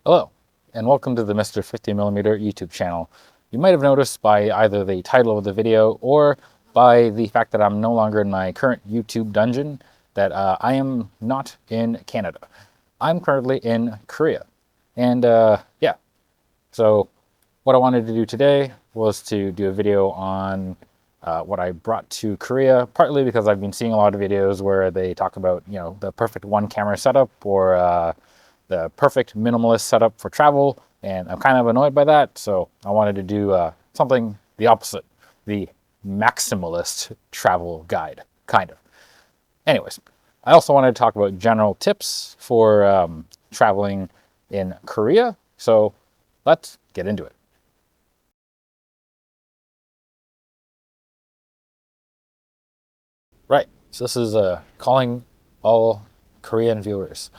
Hello, and welcome to the Mr. 50mm YouTube channel. You might have noticed by either the title of the video or by the fact that I'm no longer in my current YouTube dungeon that I am not in Canada. I'm currently in Korea. And yeah, so what I wanted to do today was to do a video on what I brought to Korea, partly because I've been seeing a lot of videos where they talk about, the perfect one camera setup or the perfect minimalist setup for travel, and I'm kind of annoyed by that, so I wanted to do something the opposite, the maximalist travel guide, kind of. Anyways, I also wanted to talk about general tips for traveling in Korea, so let's get into it. Right, so this is calling all Korean viewers.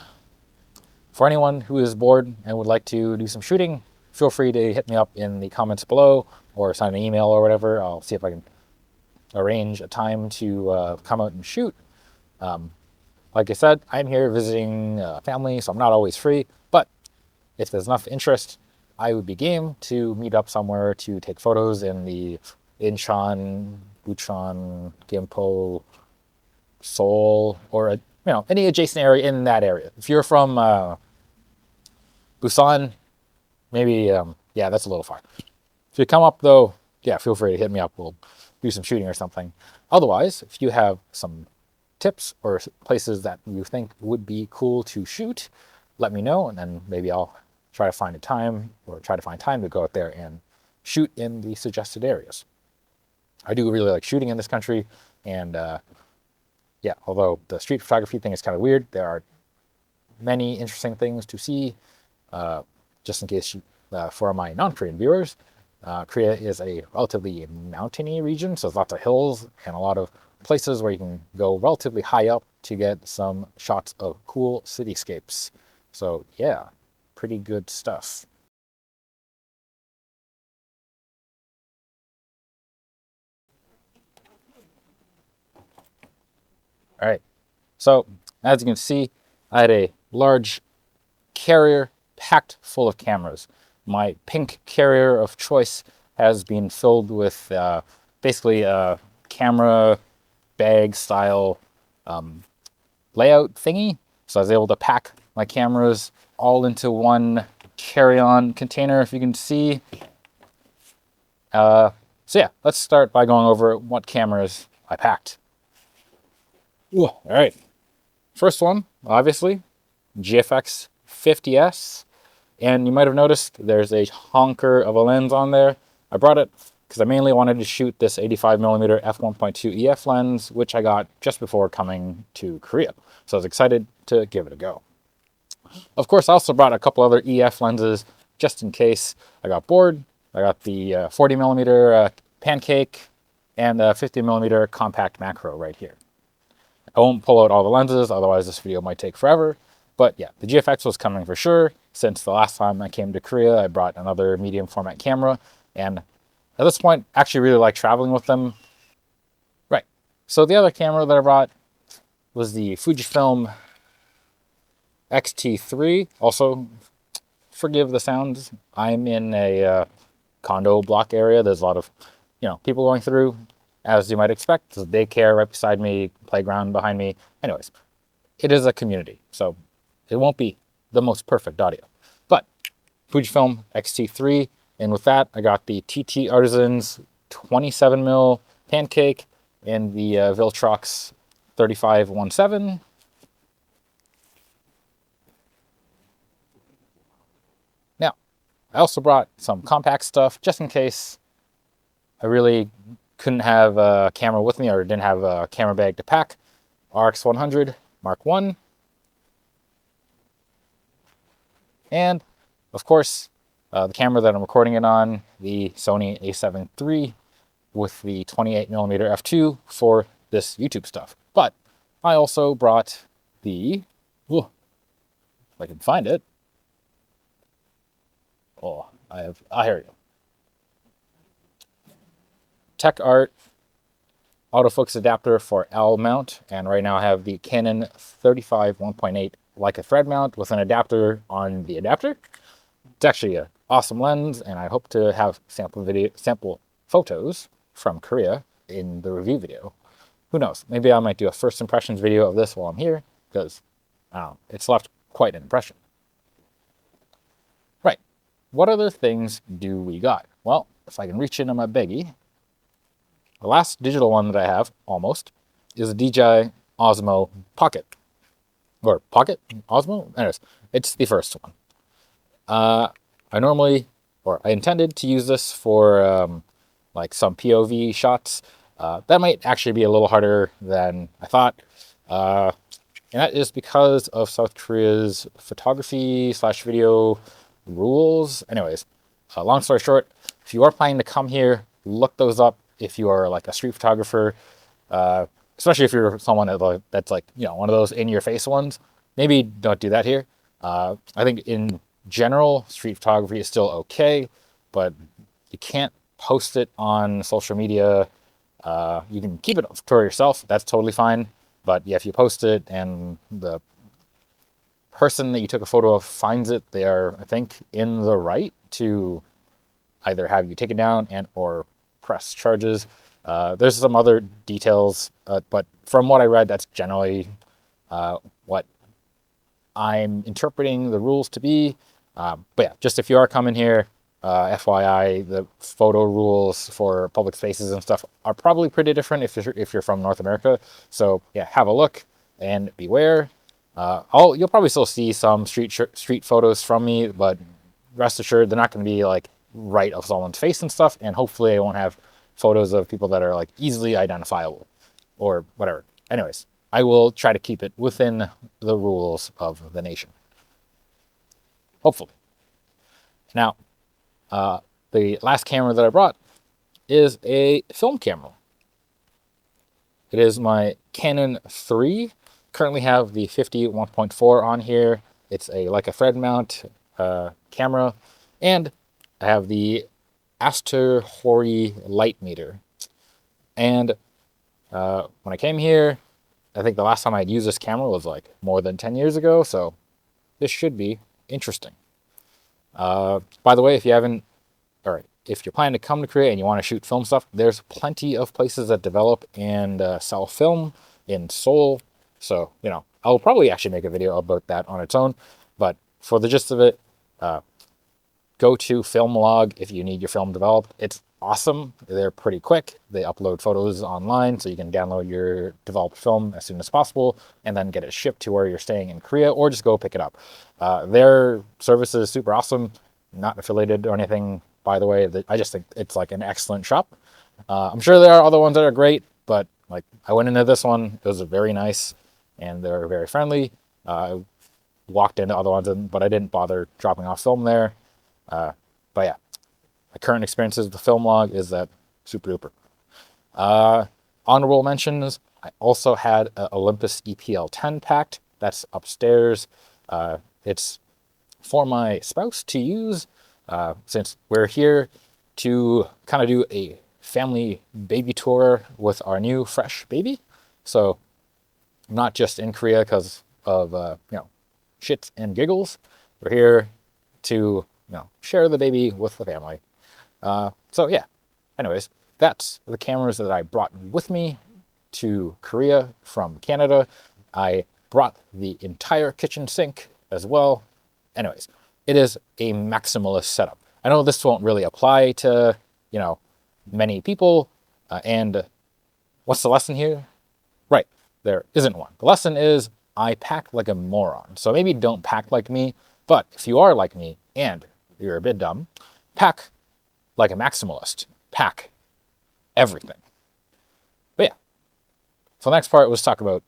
For anyone who is bored and would like to do some shooting, feel free to hit me up in the comments below or send an email or whatever. I'll see if I can arrange a time to come out and shoot. Like I said, I'm here visiting family, so I'm not always free, but if there's enough interest, I would be game to meet up somewhere to take photos in the Incheon, Bucheon, Gimpo, Seoul, or any adjacent area in that area. If you're from Busan, maybe, yeah, that's a little far. If you come up though, yeah, feel free to hit me up. We'll do some shooting or something. Otherwise, if you have some tips or places that you think would be cool to shoot, let me know, and then maybe I'll try to find time to go out there and shoot in the suggested areas. I do really like shooting in this country, and yeah, although the street photography thing is kind of weird, there are many interesting things to see. Just in case for my non-Korean viewers, Korea is a relatively mountainy region, so there's lots of hills and a lot of places where you can go relatively high up to get some shots of cool cityscapes. So yeah, pretty good stuff. All right, so as you can see, I had a large carrier packed full of cameras. My pink carrier of choice has been filled with basically a camera bag style layout thingy. So I was able to pack my cameras all into one carry-on container, if you can see. So yeah, let's start by going over what cameras I packed. Ooh, all right, first one, obviously, GFX 50S. And you might have noticed there's a honker of a lens on there. I brought it because I mainly wanted to shoot this 85mm f1.2 EF lens, which I got just before coming to Korea. So I was excited to give it a go. Of course, I also brought a couple other EF lenses just in case I got bored. I got the 40mm pancake and 50mm compact macro right here. I won't pull out all the lenses, otherwise this video might take forever. But yeah, the GFX was coming for sure. Since the last time I came to Korea, I brought another medium format camera. And at this point, I actually really like traveling with them. Right. So the other camera that I brought was the Fujifilm X-T3. Also, forgive the sounds. I'm in a condo block area. There's a lot of, people going through, as you might expect. There's a daycare right beside me, playground behind me. Anyways, it is a community, so it won't be the most perfect audio. But Fujifilm X-T3, and with that, I got the TT Artisans 27mm pancake and the Viltrox 3517. Now, I also brought some compact stuff just in case I really couldn't have a camera with me or didn't have a camera bag to pack. RX100 Mark 1. And, of course, the camera that I'm recording it on, the Sony a7 III with the 28mm f2 for this YouTube stuff. But I also brought the, if I can find it. Oh, here we go. Tech Art autofocus adapter for L mount, and right now I have the Canon 35 1.8 Leica thread mount with an adapter on the adapter. It's actually an awesome lens, and I hope to have sample photos from Korea in the review video. Who knows? Maybe I might do a first impressions video of this while I'm here, because I don't know, it's left quite an impression. Right. What other things do we got? Well, if I can reach into my baggie, the last digital one that I have, almost, is a DJI Osmo Pocket. Or Pocket? Osmo? Anyways, it's the first one. I intended to use this for like some POV shots. That might actually be a little harder than I thought. And that is because of South Korea's photography/video rules. Anyways, long story short, if you are planning to come here, look those up. If you are like a street photographer, especially if you're someone that's like, you know, one of those in-your-face ones, maybe don't do that here. I think in general, street photography is still okay, but you can't post it on social media. You can keep it for yourself. That's totally fine. But yeah, if you post it and the person that you took a photo of finds it, they are, I think, in the right to either have you taken down and or press charges. There's some other details, but from what I read, that's generally what I'm interpreting the rules to be. But yeah, just if you are coming here, FYI, the photo rules for public spaces and stuff are probably pretty different if you're from North America. So yeah, have a look and beware. You'll probably still see some street photos from me, but rest assured they're not going to be like right of someone's face and stuff. And hopefully I won't have photos of people that are like easily identifiable or whatever. Anyways, I will try to keep it within the rules of the nation. Hopefully. Now, the last camera that I brought is a film camera. It is my Canon 3. Currently have the 50 1.4 on here. It's a Leica thread mount camera, and I have the Aster Hori light meter. And when I came here, I think the last time I'd used this camera was like more than 10 years ago, so this should be interesting. By the way, if you're planning to come to Korea and you want to shoot film stuff, there's plenty of places that develop and sell film in Seoul. So, you know, I'll probably actually make a video about that on its own. But for the gist of it, go to Filmlog if you need your film developed. It's awesome. They're pretty quick. They upload photos online, so you can download your developed film as soon as possible and then get it shipped to where you're staying in Korea, or just go pick it up. Their service is super awesome. Not affiliated or anything, by the way. I just think it's like an excellent shop. I'm sure there are other ones that are great, but like I went into this one, it was very nice and they're very friendly. I walked into other ones, but I didn't bother dropping off film there. But yeah, my current experiences with the film log is that super duper. Honorable mentions, I also had an Olympus EPL 10 packed. That's upstairs. It's for my spouse to use since we're here to kind of do a family baby tour with our new fresh baby. So not just in Korea because of shits and giggles. We're here to share the baby with the family. So yeah, anyways, that's the cameras that I brought with me to Korea from Canada. I brought the entire kitchen sink as well. Anyways, it is a maximalist setup. I know this won't really apply to, many people. And what's the lesson here? Right, there isn't one. The lesson is I pack like a moron. So maybe don't pack like me, but if you are like me and you're a bit dumb, pack like a maximalist. Pack everything. But yeah, so the next part was talk about,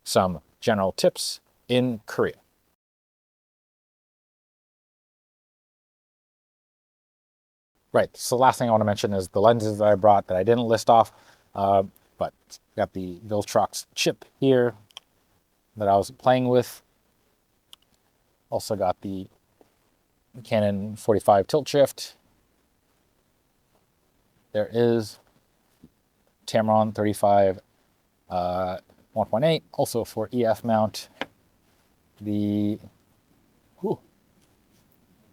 some general tips in Korea. Right, so the last thing I want to mention is the lenses that I brought that I didn't list off, but got the Viltrox chip here that I was playing with. Also got the Canon 45 tilt shift. There is Tamron 35 1.8, also for EF mount. The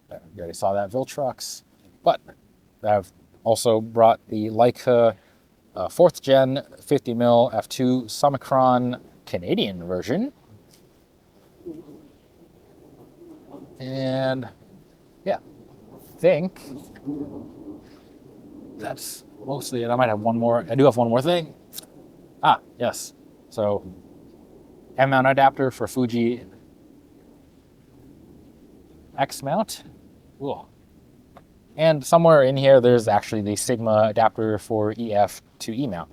You already saw that Viltrox. But I've also brought the Leica 4th gen 50mm f2 Summicron Canadian version. And yeah, I think that's mostly it. I might have one more. I do have one more thing. Ah, yes. So, M-mount adapter for Fuji X mount. Cool. And somewhere in here, there's actually the Sigma adapter for EF to E mount,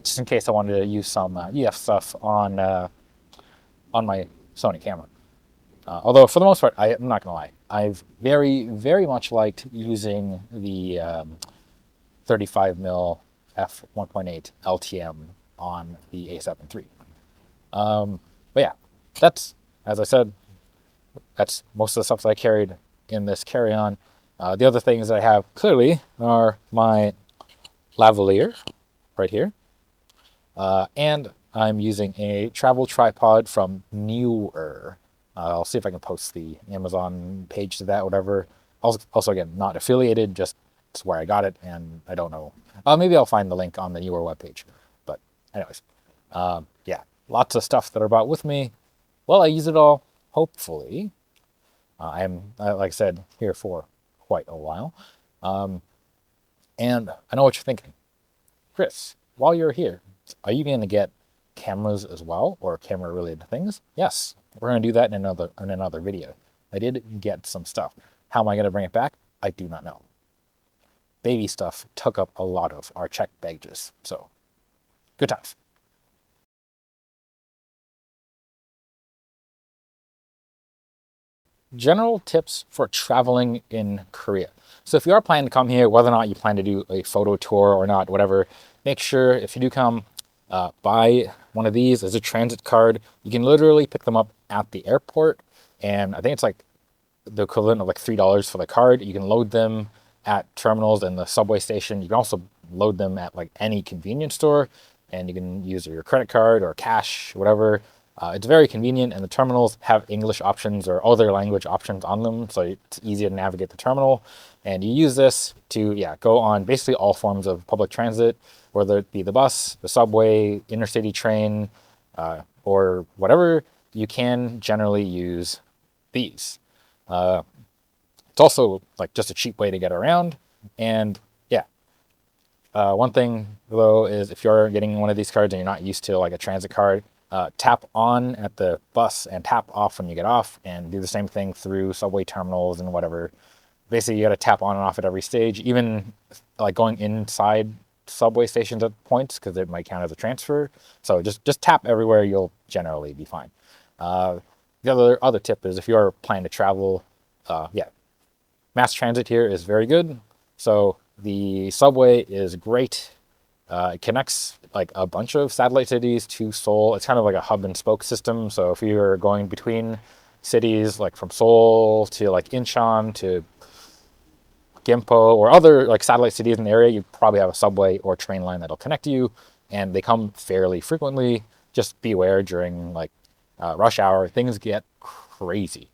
just in case I wanted to use some EF stuff on my Sony camera. Although for the most part, I'm not gonna lie, I've very much liked using the 35mm f1.8 LTM on the A7 III. But yeah, that's, as I said, that's most of the stuff that I carried in this carry-on. The other things that I have clearly are my lavalier right here, and I'm using a travel tripod from Newer. I'll see if I can post the Amazon page to that, whatever. Also, again, not affiliated, just it's where I got it, and I don't know. Maybe I'll find the link on the Newer webpage. But anyways, yeah, lots of stuff that are brought with me. Well, I use it all, hopefully. I'm, like I said, here for quite a while. And I know what you're thinking. Chris, while you're here, are you going to get cameras as well, or camera-related things? Yes, we're going to do that in another video. I did get some stuff. How am I going to bring it back? I do not know. Baby stuff took up a lot of our checked baggages, so good times. General tips for traveling in Korea. So if you are planning to come here, whether or not you plan to do a photo tour or not, whatever, make sure if you do come, buy one of these as a transit card. You can literally pick them up at the airport, and I think it's like the equivalent of like $3 for the card. You can load them at terminals and the subway station. You can also load them at like any convenience store, and you can use your credit card or cash, whatever. It's very convenient, and the terminals have English options or other language options on them, so it's easy to navigate the terminal. And you use this to, yeah, go on basically all forms of public transit, whether it be the bus, the subway, intercity train, or whatever. You can generally use these. It's also like just a cheap way to get around, and yeah. One thing though is if you're getting one of these cards and you're not used to like a transit card, tap on at the bus and tap off when you get off, and do the same thing through subway terminals and whatever. Basically, you got to tap on and off at every stage, even like going inside subway stations at points, because it might count as a transfer. So just tap everywhere, you'll generally be fine. The other tip is if you are planning to travel, yeah, mass transit here is very good. So the subway is great. It connects like a bunch of satellite cities to Seoul. It's kind of like a hub and spoke system. So if you're going between cities, like from Seoul to like Incheon to Gimpo or other like satellite cities in the area, you probably have a subway or train line that'll connect you, and they come fairly frequently. Just beware during like rush hour, things get crazy.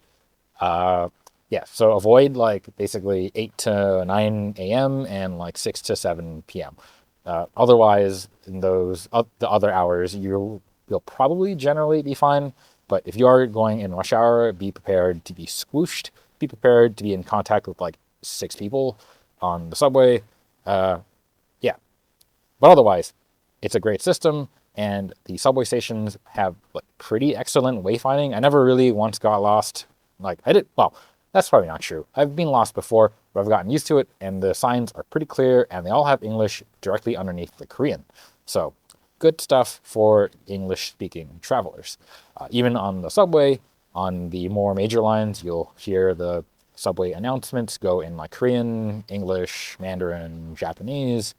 Yeah, so avoid like basically 8 to 9 a.m. and like 6 to 7 p.m. Otherwise, in those the other hours, you'll probably generally be fine. But if you are going in rush hour, be prepared to be squooshed. Be prepared to be in contact with like 6 people on the subway. Yeah, but otherwise, it's a great system, and the subway stations have like pretty excellent wayfinding. I never really once got lost. Like I did, well, that's probably not true. I've been lost before, but I've gotten used to it, and the signs are pretty clear, and they all have English directly underneath the Korean. So good stuff for English-speaking travelers. Even on the subway, on the more major lines, you'll hear the subway announcements go in like Korean, English, Mandarin, Japanese.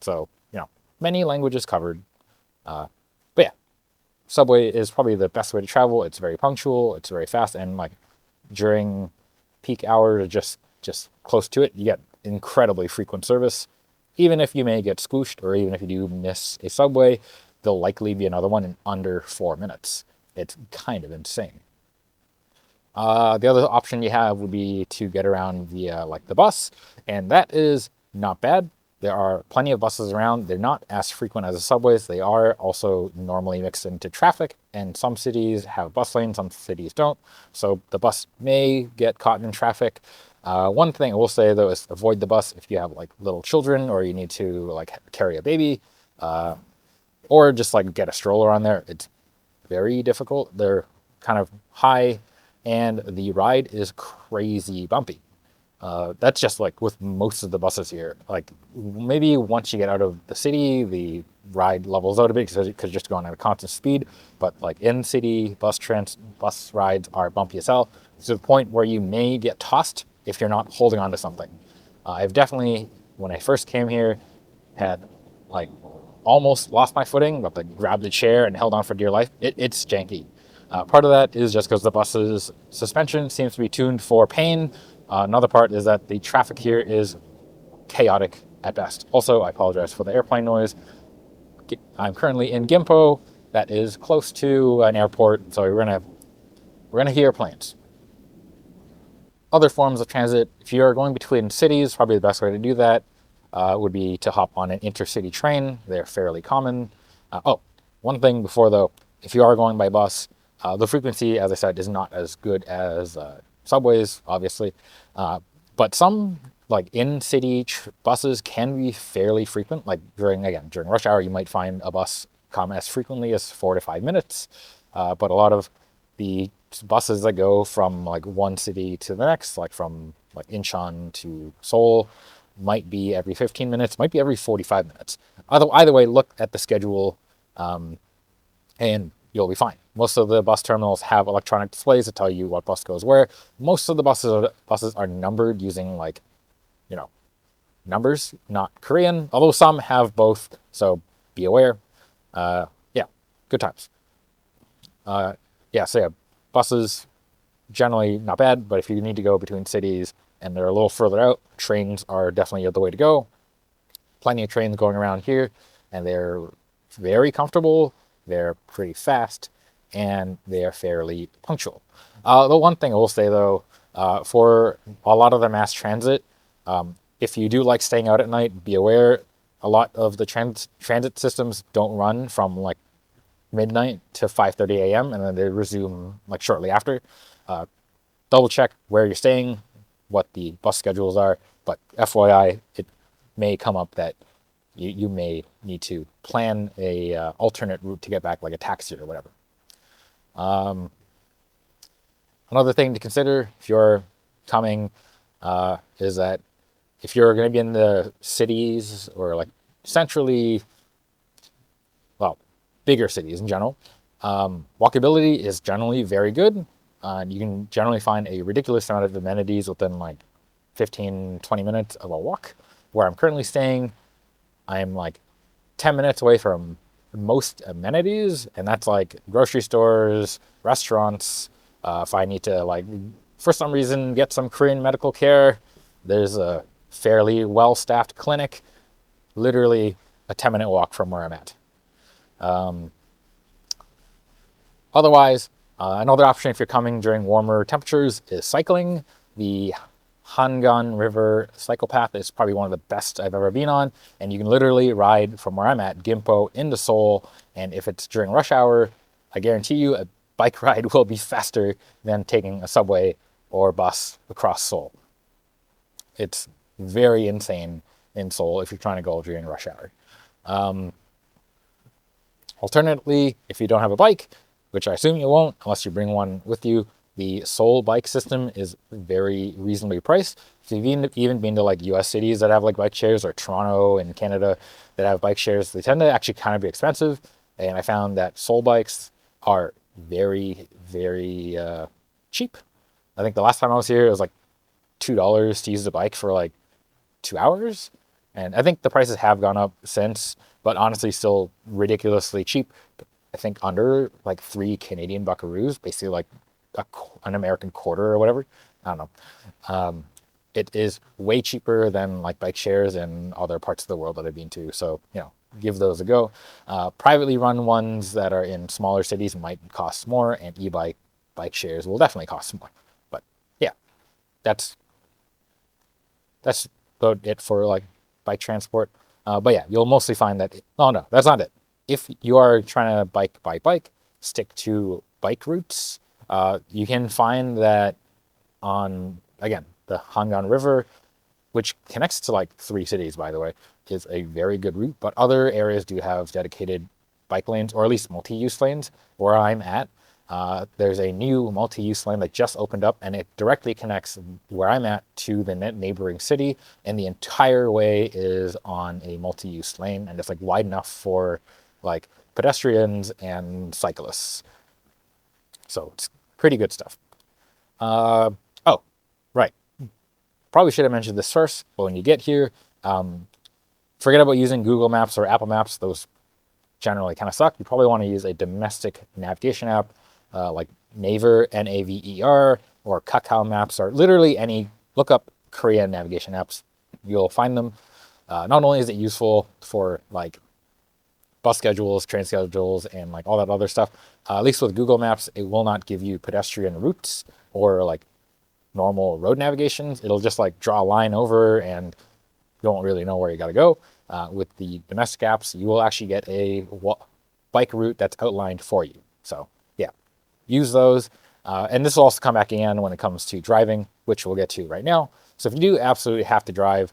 So, you know, many languages covered. But yeah, subway is probably the best way to travel. It's very punctual, it's very fast, and like during peak hours, just close to it, you get incredibly frequent service. Even if you may get squooshed, or even if you do miss a subway, there'll likely be another one in under 4 minutes. It's kind of insane. The other option you have would be to get around via like the bus, and that is not bad. There are plenty of buses around. They're not as frequent as the subways. They are also normally mixed into traffic, and some cities have bus lanes, some cities don't. So the bus may get caught in traffic. One thing I will say though is avoid the bus if you have like little children or you need to like carry a baby, or just like get a stroller on there. It's very difficult. They're kind of high, and the ride is crazy bumpy. That's just like with most of the buses here. Like maybe once you get out of the city, the ride levels out a bit because you're just going at a constant speed. But like in city bus rides are bumpy as hell to the point where you may get tossed if you're not holding on to something. I've definitely, when I first came here, had like almost lost my footing, but like grabbed the chair and held on for dear life. It's janky. Part of that is just because the bus's suspension seems to be tuned for pain. Another part is that the traffic here is chaotic at best. Also, I apologize for the airplane noise. I'm currently in Gimpo. That is close to an airport, so we're gonna hear planes. Other forms of transit, if you're going between cities, probably the best way to do that would be to hop on an intercity train. They're fairly common. One thing before though, if you are going by bus, the frequency, as I said, is not as good as subways, obviously. But some like in-city buses can be fairly frequent. Like during rush hour, you might find a bus come as frequently as 4 to 5 minutes. But a lot of the buses that go from like one city to the next, like from like Incheon to Seoul, might be every 15 minutes, might be every 45 minutes. Either way, look at the schedule and you'll be fine. Most of the bus terminals have electronic displays that tell you what bus goes where. Most of the buses are numbered using like, numbers, not Korean, although some have both, so be aware. Good times. Buses generally not bad, but if you need to go between cities and they're a little further out, trains are definitely the way to go. Plenty of trains going around here, and they're very comfortable, they're pretty fast, and they are fairly punctual. The one thing I will say though, for a lot of the mass transit, if you do like staying out at night, be aware a lot of the transit systems don't run from like midnight to 5:30 a.m. and then they resume like shortly after. Double check where you're staying, what the bus schedules are, but FYI, it may come up that you may need to plan a alternate route to get back, like a taxi or whatever. Another thing to consider if you're coming is that if you're going to be in the cities or like centrally, bigger cities in general, walkability is generally very good. You can generally find a ridiculous amount of amenities within like 15-20 minutes of a walk. Where I'm currently staying, I'm like 10 minutes away from most amenities, and that's like grocery stores, restaurants. If I need to like, for some reason, get some Korean medical care, there's a fairly well-staffed clinic, literally a 10-minute walk from where I'm at. Otherwise, another option if you're coming during warmer temperatures is cycling. The Hangan River cycle path is probably one of the best I've ever been on, and you can literally ride from where I'm at, Gimpo, into Seoul, and if it's during rush hour, I guarantee you a bike ride will be faster than taking a subway or bus across Seoul. It's very insane in Seoul if you're trying to go during rush hour. Alternatively, if you don't have a bike, which I assume you won't unless you bring one with you, the Seoul bike system is very reasonably priced. If you've even been to like US cities that have like bike shares, or Toronto and Canada that have bike shares, they tend to actually kind of be expensive. And I found that Seoul bikes are very, very cheap. I think the last time I was here, it was like $2 to use the bike for like 2 hours. And I think the prices have gone up since, but honestly still ridiculously cheap. I think under like 3 Canadian buckaroos, basically like an American quarter or whatever. I don't know. It is way cheaper than like bike shares in other parts of the world that I've been to. So, give those a go. Privately run ones that are in smaller cities might cost more, and bike shares will definitely cost more. that's about it for like bike transport. But yeah, you'll mostly find that. Oh no, that's not it. If you are trying to bike by bike, stick to bike routes. You can find that on, again, the Hangan River, which connects to like 3 cities, by the way, is a very good route. But other areas do have dedicated bike lanes, or at least multi-use lanes. Where I'm at, there's a new multi-use lane that just opened up, and it directly connects where I'm at to the neighboring city, and the entire way is on a multi-use lane, and it's like wide enough for like pedestrians and cyclists. So it's pretty good stuff. Oh, right. Probably should have mentioned this first, but when you get here, forget about using Google Maps or Apple Maps. Those generally kind of suck. You probably want to use a domestic navigation app like Naver, Naver, or Kakao Maps, or literally any. Look up Korean navigation apps. You'll find them. Not only is it useful for like bus schedules, train schedules, and like all that other stuff, at least with Google Maps, it will not give you pedestrian routes or like normal road navigations. It'll just like draw a line over and you won't really know where you got to go. With the domestic apps, you will actually get a bike route that's outlined for you. So yeah, use those. And this will also come back again when it comes to driving, which we'll get to right now. So if you do absolutely have to drive,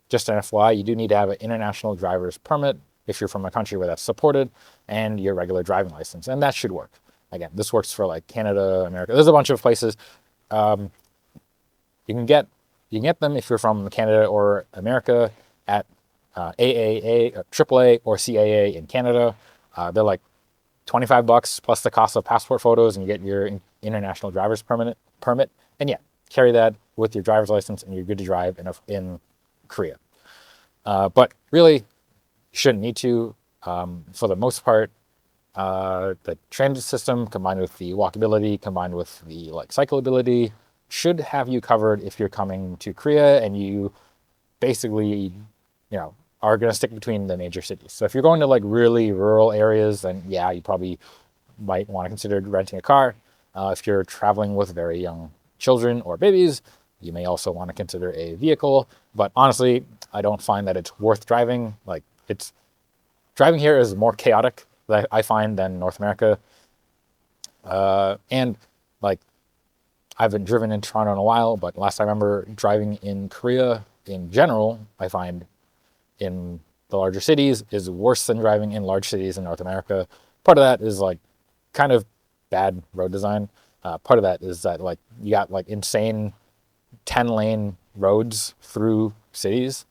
just an FYI, you do need to have an international driver's permit if you're from a country where that's supported, and your regular driving license, and that should work. Again, this works for like Canada, America. There's a bunch of places. You can get them if you're from Canada or America at AAA, AAA, or CAA in Canada. They're like $25 plus the cost of passport photos, and you get your international driver's permit. And yeah, carry that with your driver's license, and you're good to drive in Korea. But really, you shouldn't need to. For the most part, the transit system combined with the walkability, combined with the like cyclability, should have you covered if you're coming to Korea and you basically, are going to stick between the major cities. So if you're going to like really rural areas, then yeah, you probably might want to consider renting a car. If you're traveling with very young children or babies, you may also want to consider a vehicle. But honestly, I don't find that it's worth driving. Like, driving here is more chaotic, I find, than North America. And like, I haven't driven in Toronto in a while, but last I remember driving in Korea in general, I find in the larger cities is worse than driving in large cities in North America. Part of that is like kind of bad road design. Part of that is that like you got like insane 10-lane roads through cities,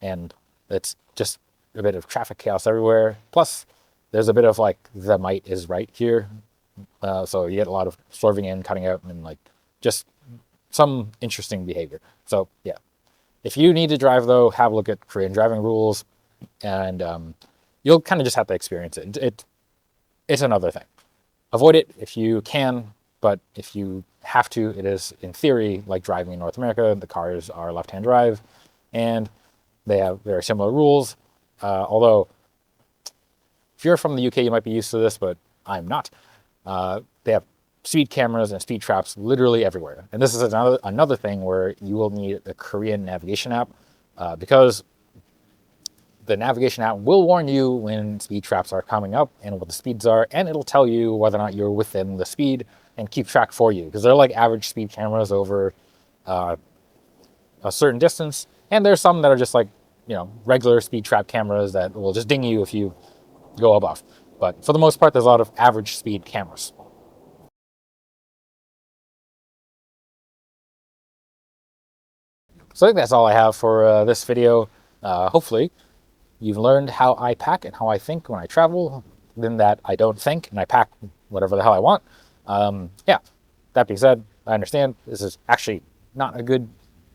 and it's just a bit of traffic chaos everywhere. Plus, there's a bit of like the might is right here. So you get a lot of swerving in, cutting out, and like just some interesting behavior. So yeah, if you need to drive though, have a look at Korean driving rules, and you'll kind of just have to experience it. It's another thing. Avoid it if you can, but if you have to, it is in theory like driving in North America. The cars are left-hand drive, and they have very similar rules. Although, if you're from the UK, you might be used to this, but I'm not. They have speed cameras and speed traps literally everywhere. And this is another thing where you will need a Korean navigation app, because the navigation app will warn you when speed traps are coming up and what the speeds are, and it'll tell you whether or not you're within the speed and keep track for you, because they're like average speed cameras over a certain distance. And there's some that are just like, regular speed trap cameras that will just ding you if you go above. But for the most part, there's a lot of average speed cameras. So I think that's all I have for this video. Hopefully, you've learned how I pack and how I think when I travel, then that I don't think and I pack whatever the hell I want. Yeah, that being said, I understand this is actually not a good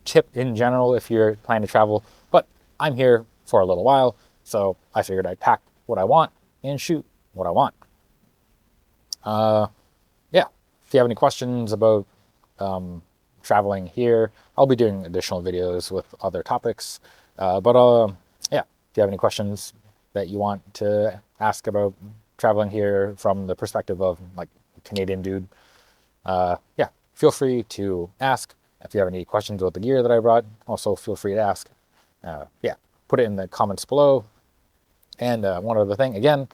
tip in general if you're planning to travel, but I'm here for a little while, so I figured I'd pack what I want and shoot what I want. Yeah, if you have any questions about traveling here, I'll be doing additional videos with other topics. But yeah, if you have any questions that you want to ask about traveling here from the perspective of like a Canadian dude, yeah, feel free to ask. If you have any questions about the gear that I brought, also feel free to ask. Yeah, put it in the comments below. And one other thing, again,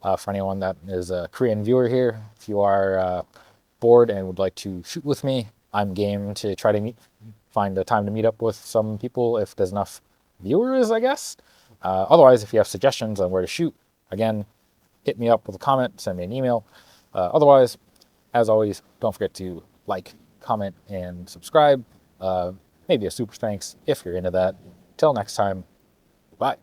for anyone that is a Korean viewer here, if you are bored and would like to shoot with me, I'm game to try to find a time to meet up with some people if there's enough viewers, I guess. Otherwise, if you have suggestions on where to shoot, again, hit me up with a comment, send me an email. Otherwise, as always, don't forget to like, comment, and subscribe. Maybe a super thanks if you're into that. Till next time, bye.